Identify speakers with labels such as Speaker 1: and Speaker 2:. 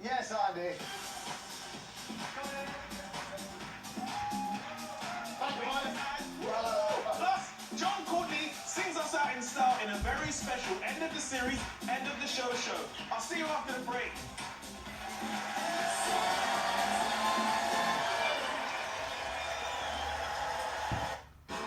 Speaker 1: Yes, Andy.
Speaker 2: Plus, John Courtney sings us out in style in a very special end of the series, end of the show. I'll see you after the break.